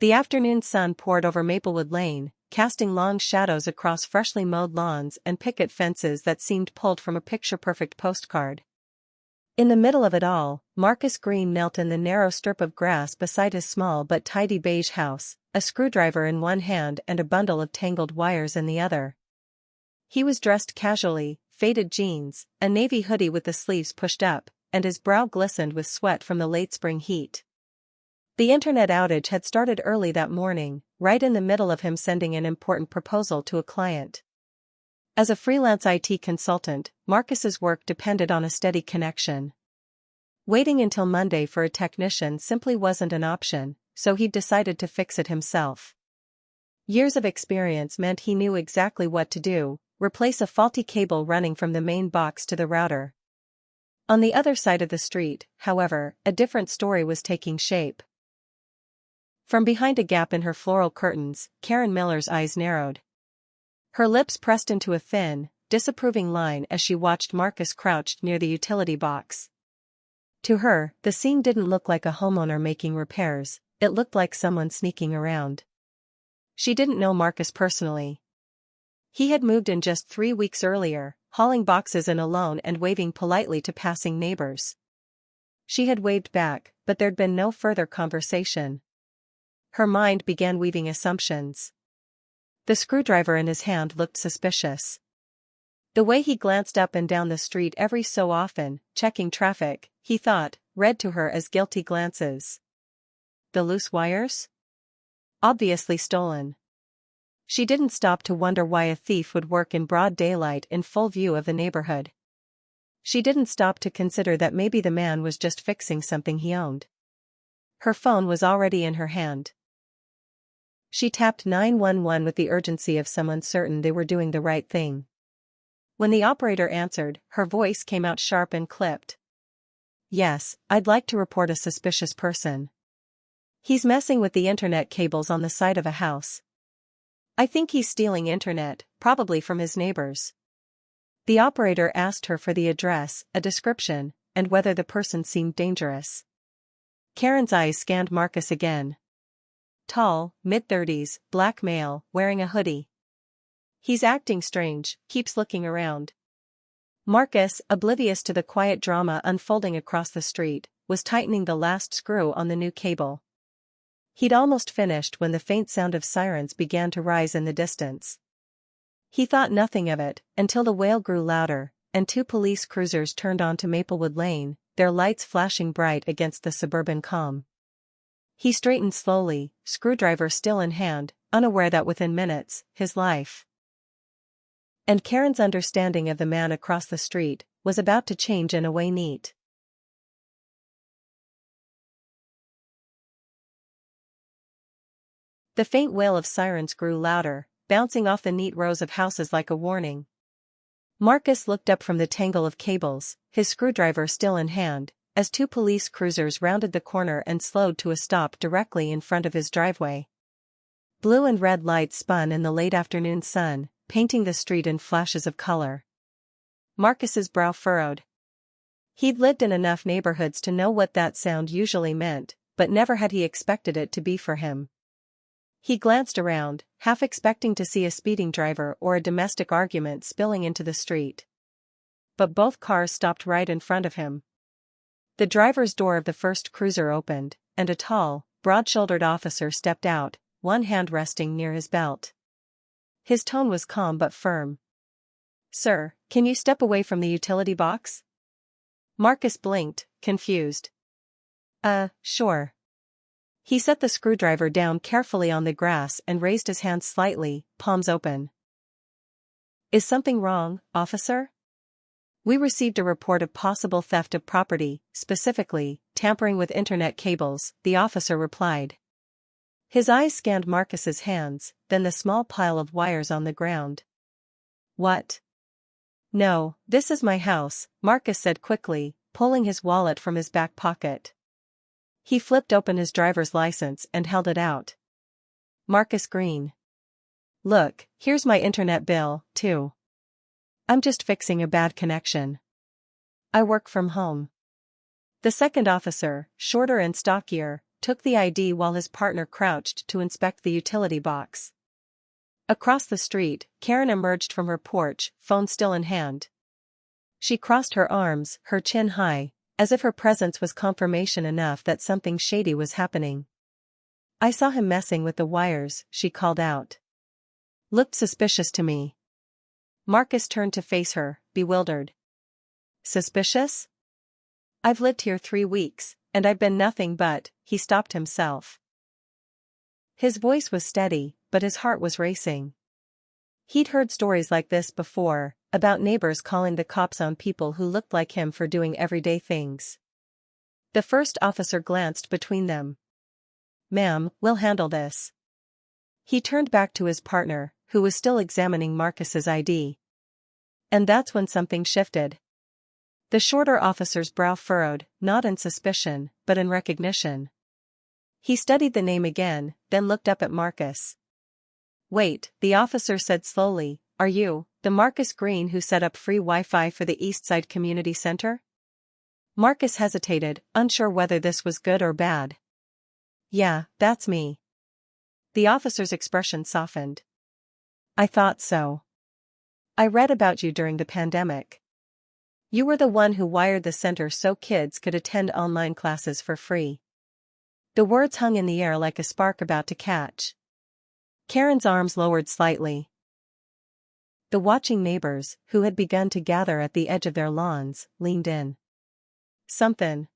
The afternoon sun poured over Maplewood Lane, casting long shadows across freshly mowed lawns and picket fences that seemed pulled from a picture-perfect postcard. In the middle of it all, Marcus Green knelt in the narrow strip of grass beside his small but tidy beige house, a screwdriver in one hand and a bundle of tangled wires in the other. He was dressed casually, faded jeans, a navy hoodie with the sleeves pushed up, and his brow glistened with sweat from the late spring heat. The internet outage had started early that morning, right in the middle of him sending an important proposal to a client. As a freelance IT consultant, Marcus's work depended on a steady connection. Waiting until Monday for a technician simply wasn't an option, so he'd decided to fix it himself. Years of experience meant he knew exactly what to do: replace a faulty cable running from the main box to the router. On the other side of the street, however, a different story was taking shape. From behind a gap in her floral curtains, Karen Miller's eyes narrowed. Her lips pressed into a thin, disapproving line as she watched Marcus crouched near the utility box. To her, the scene didn't look like a homeowner making repairs, it looked like someone sneaking around. She didn't know Marcus personally. He had moved in just 3 weeks earlier, hauling boxes in alone and waving politely to passing neighbors. She had waved back, but there'd been no further conversation. Her mind began weaving assumptions. The screwdriver in his hand looked suspicious. The way he glanced up and down the street every so often, checking traffic, he thought, read to her as guilty glances. The loose wires? Obviously stolen. She didn't stop to wonder why a thief would work in broad daylight in full view of the neighborhood. She didn't stop to consider that maybe the man was just fixing something he owned. Her phone was already in her hand. She tapped 911 with the urgency of someone certain they were doing the right thing. When the operator answered, her voice came out sharp and clipped. "Yes, I'd like to report a suspicious person. He's messing with the internet cables on the side of a house. I think he's stealing internet, probably from his neighbors." The operator asked her for the address, a description, and whether the person seemed dangerous. Karen's eyes scanned Marcus again. Tall, mid-30s, black male, wearing a hoodie. He's acting strange, keeps looking around. Marcus, oblivious to the quiet drama unfolding across the street, was tightening the last screw on the new cable. He'd almost finished when the faint sound of sirens began to rise in the distance. He thought nothing of it, until the wail grew louder, and 2 police cruisers turned onto Maplewood Lane, their lights flashing bright against the suburban calm. He straightened slowly, screwdriver still in hand, unaware that within minutes, his life and Karen's understanding of the man across the street was about to change in a way neat. The faint wail of sirens grew louder, bouncing off the neat rows of houses like a warning. Marcus looked up from the tangle of cables, his screwdriver still in hand, as 2 police cruisers rounded the corner and slowed to a stop directly in front of his driveway. Blue and red lights spun in the late afternoon sun, painting the street in flashes of color. Marcus's brow furrowed. He'd lived in enough neighborhoods to know what that sound usually meant, but never had he expected it to be for him. He glanced around, half expecting to see a speeding driver or a domestic argument spilling into the street. But both cars stopped right in front of him. The driver's door of the first cruiser opened, and a tall, broad-shouldered officer stepped out, one hand resting near his belt. His tone was calm but firm. "Sir, can you step away from the utility box?" Marcus blinked, confused. Sure." He set the screwdriver down carefully on the grass and raised his hands slightly, palms open. "Is something wrong, officer?" "We received a report of possible theft of property, specifically, tampering with internet cables," the officer replied. His eyes scanned Marcus's hands, then the small pile of wires on the ground. "What?" "No, this is my house," Marcus said quickly, pulling his wallet from his back pocket. He flipped open his driver's license and held it out. "Marcus Green. Look, here's my internet bill, too. I'm just fixing a bad connection. I work from home." The second officer, shorter and stockier, took the ID while his partner crouched to inspect the utility box. Across the street, Karen emerged from her porch, phone still in hand. She crossed her arms, her chin high, as if her presence was confirmation enough that something shady was happening. "I saw him messing with the wires," she called out. "Looked suspicious to me." Marcus turned to face her, bewildered. "Suspicious? I've lived here 3 weeks, and I've been nothing but," he stopped himself. His voice was steady, but his heart was racing. He'd heard stories like this before, about neighbors calling the cops on people who looked like him for doing everyday things. The first officer glanced between them. "Ma'am, we'll handle this." He turned back to his partner, who was still examining Marcus's ID. And that's when something shifted. The shorter officer's brow furrowed, not in suspicion, but in recognition. He studied the name again, then looked up at Marcus. "Wait," the officer said slowly, "are you the Marcus Green who set up free Wi-Fi for the Eastside Community Center?" Marcus hesitated, unsure whether this was good or bad. "Yeah, that's me." The officer's expression softened. "I thought so. I read about you during the pandemic. You were the one who wired the center so kids could attend online classes for free." The words hung in the air like a spark about to catch. Karen's arms lowered slightly. The watching neighbors, who had begun to gather at the edge of their lawns, leaned in. "Something."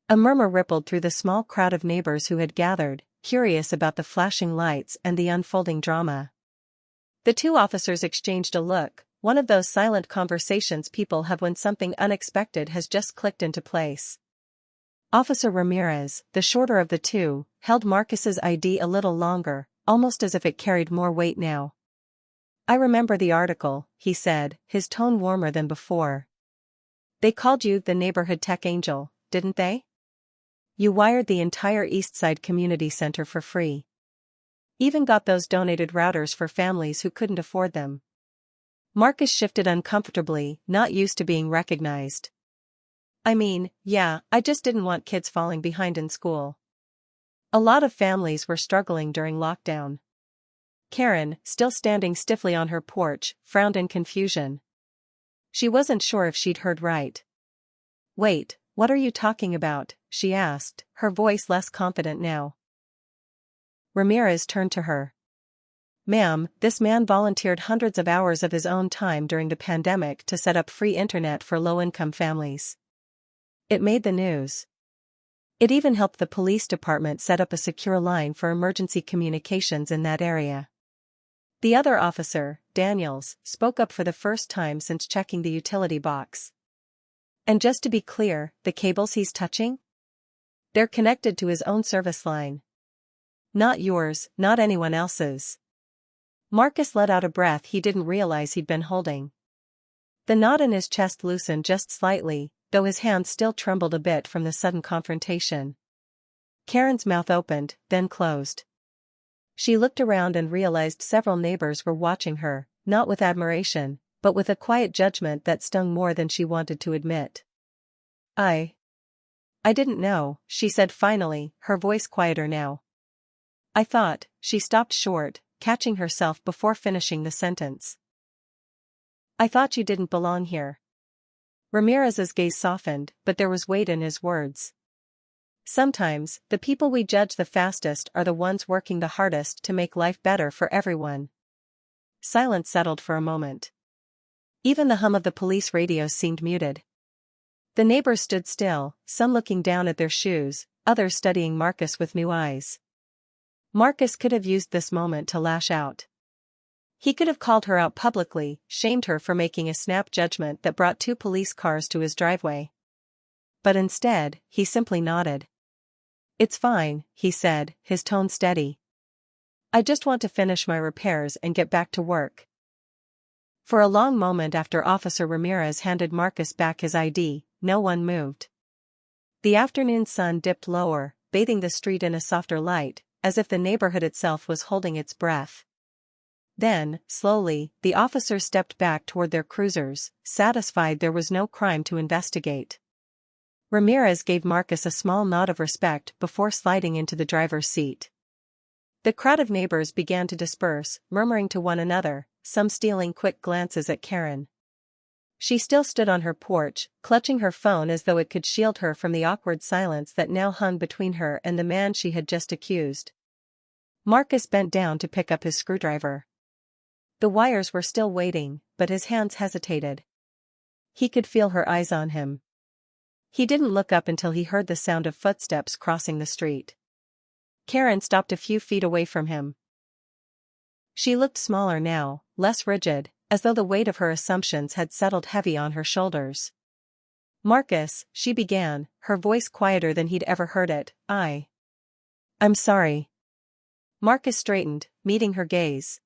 A murmur rippled through the small crowd of neighbors who had gathered, curious about the flashing lights and the unfolding drama. The two officers exchanged a look, one of those silent conversations people have when something unexpected has just clicked into place. Officer Ramirez, the shorter of the two, held Marcus's ID a little longer, almost as if it carried more weight now. "I remember the article," he said, his tone warmer than before. "They called you the neighborhood tech angel, didn't they? You wired the entire Eastside Community Center for free. Even got those donated routers for families who couldn't afford them." Marcus shifted uncomfortably, not used to being recognized. "I mean, yeah, I just didn't want kids falling behind in school. A lot of families were struggling during lockdown." Karen, still standing stiffly on her porch, frowned in confusion. She wasn't sure if she'd heard right. "Wait, what are you talking about?" she asked, her voice less confident now. Ramirez turned to her. "Ma'am, this man volunteered hundreds of hours of his own time during the pandemic to set up free internet for low-income families. It made the news. It even helped the police department set up a secure line for emergency communications in that area." The other officer, Daniels, spoke up for the first time since checking the utility box. "And just to be clear, the cables he's touching? They're connected to his own service line. Not yours, not anyone else's." Marcus let out a breath he didn't realize he'd been holding. The knot in his chest loosened just slightly, though his hands still trembled a bit from the sudden confrontation. Karen's mouth opened, then closed. She looked around and realized several neighbors were watching her, not with admiration, but with a quiet judgment that stung more than she wanted to admit. I didn't know," she said finally, her voice quieter now. "I thought," she stopped short, catching herself before finishing the sentence. "I thought you didn't belong here." Ramirez's gaze softened, but there was weight in his words. "Sometimes, the people we judge the fastest are the ones working the hardest to make life better for everyone." Silence settled for a moment. Even the hum of the police radio seemed muted. The neighbors stood still, some looking down at their shoes, others studying Marcus with new eyes. Marcus could have used this moment to lash out. He could have called her out publicly, shamed her for making a snap judgment that brought 2 police cars to his driveway. But instead, he simply nodded. "It's fine," he said, his tone steady. "I just want to finish my repairs and get back to work." For a long moment after Officer Ramirez handed Marcus back his ID, no one moved. The afternoon sun dipped lower, bathing the street in a softer light, as if the neighborhood itself was holding its breath. Then, slowly, the officers stepped back toward their cruisers, satisfied there was no crime to investigate. Ramirez gave Marcus a small nod of respect before sliding into the driver's seat. The crowd of neighbors began to disperse, murmuring to one another, some stealing quick glances at Karen. She still stood on her porch, clutching her phone as though it could shield her from the awkward silence that now hung between her and the man she had just accused. Marcus bent down to pick up his screwdriver. The wires were still waiting, but his hands hesitated. He could feel her eyes on him. He didn't look up until he heard the sound of footsteps crossing the street. Karen stopped a few feet away from him. She looked smaller now, less rigid, as though the weight of her assumptions had settled heavy on her shoulders. "Marcus," she began, her voice quieter than he'd ever heard it, I'm sorry." Marcus straightened, meeting her gaze.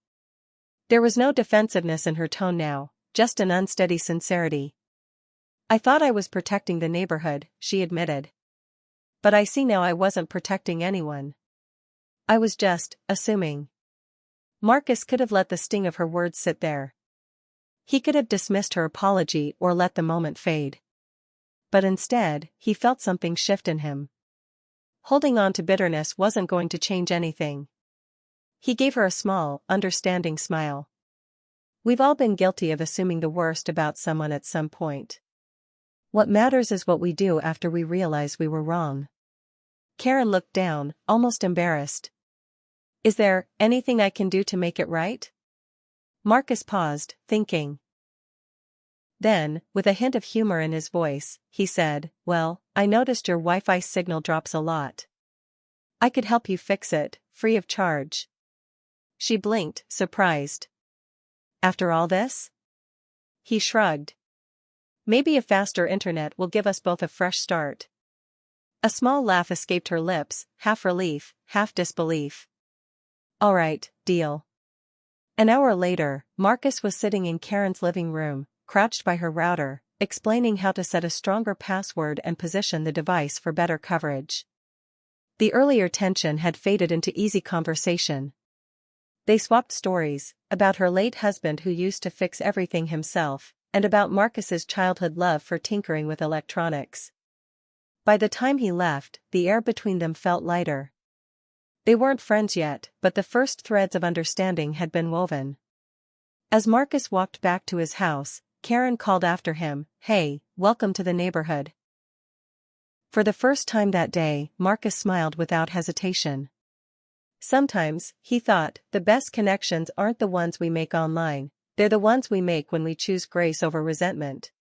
There was no defensiveness in her tone now, just an unsteady sincerity. "I thought I was protecting the neighborhood," she admitted. "But I see now I wasn't protecting anyone. I was just assuming." Marcus could have let the sting of her words sit there. He could have dismissed her apology or let the moment fade. But instead, he felt something shift in him. Holding on to bitterness wasn't going to change anything. He gave her a small, understanding smile. "We've all been guilty of assuming the worst about someone at some point. What matters is what we do after we realize we were wrong." Karen looked down, almost embarrassed. "Is there anything I can do to make it right?" Marcus paused, thinking. Then, with a hint of humor in his voice, he said, "Well, I noticed your Wi-Fi signal drops a lot. I could help you fix it, free of charge." She blinked, surprised. "After all this?" He shrugged. "Maybe a faster internet will give us both a fresh start." A small laugh escaped her lips, half relief, half disbelief. "All right, deal." An hour later, Marcus was sitting in Karen's living room, crouched by her router, explaining how to set a stronger password and position the device for better coverage. The earlier tension had faded into easy conversation. They swapped stories, about her late husband who used to fix everything himself, and about Marcus's childhood love for tinkering with electronics. By the time he left, the air between them felt lighter. They weren't friends yet, but the first threads of understanding had been woven. As Marcus walked back to his house, Karen called after him, "Hey, welcome to the neighborhood." For the first time that day, Marcus smiled without hesitation. Sometimes, he thought, the best connections aren't the ones we make online, they're the ones we make when we choose grace over resentment.